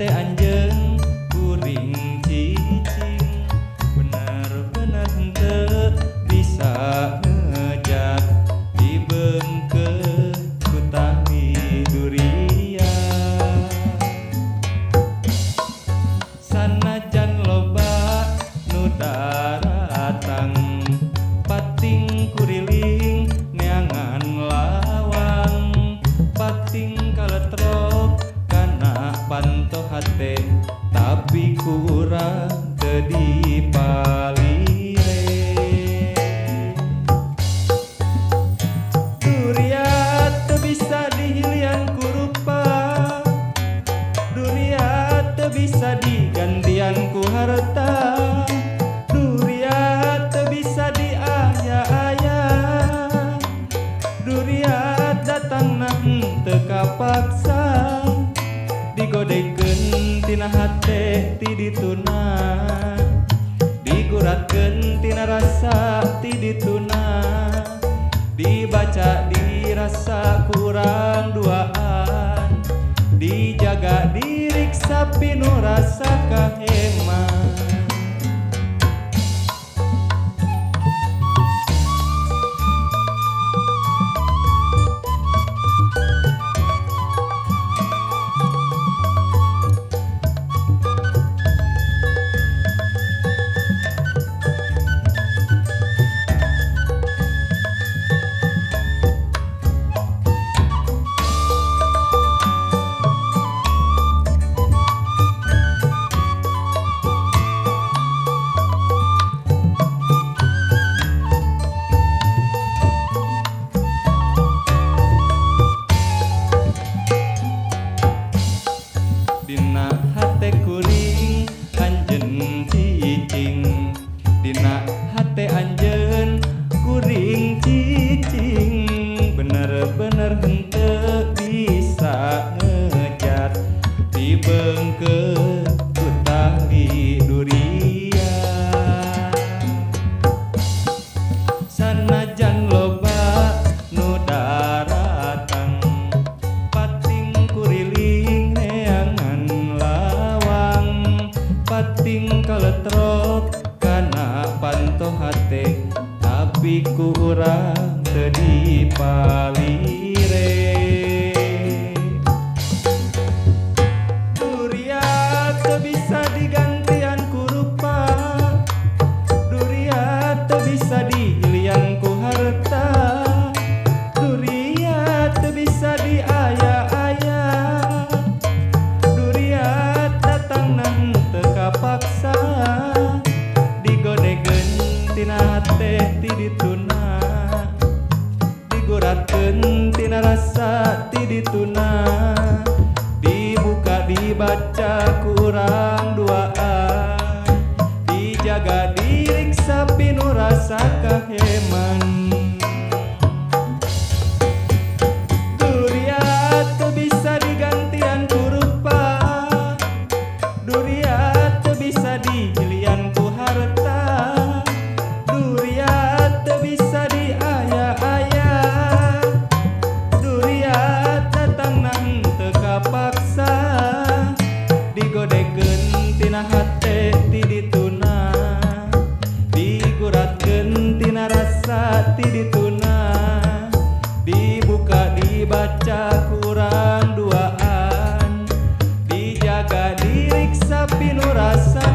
hate anjeun kuring cicing bener-bener henteu bisa ngejat dibeungkeun ku tali durian sanajan loba nu datang pating kuriling neangan lawang pating kaletrok kana panto hate tapi kurang teu dipalire duriat teu bisa dihilian ku rupa duriat teu bisa digantian ku harta duriat teu bisa diaya-aya duriat datang nah teu kapaksa digodekeun tina hate ti dituna diguratkeun tina rasa ti dituna dibaca dirasa kurang duaan dijaga diriksa pinu rasa kaheman dina hate kuring anjeun cicing dina hate anjeun kuring cicing bener-bener henteu bisa ngejat dibeungkeun ku tali durian sanajan loba nu datang pating kuriling neangan lawang pating kaletrok kana panto hate tapi kurang teu dipalire duriat teu bisa digantian ku rupa duriat teu bisa dihilian ku harta duriat teu bisa diaya-aya duriat datang nang teu kapaksa digodekeun tina hate ti dituna diguratkeun tina rasa ti dituna dibuka dibaca kurang duaan dijaga diriksa pinu rasa kaheman duriat teu bisa digantian ku rupa duriat teu bisa dihilian ku harta duriat teu bisa diaya-aya duriat datang nang teu kapaksa digodekeun tina hate ti dituna diguratkeun tina rasa ti dituna dibuka dibaca kurang duaan dijaga diriksa pinu rasa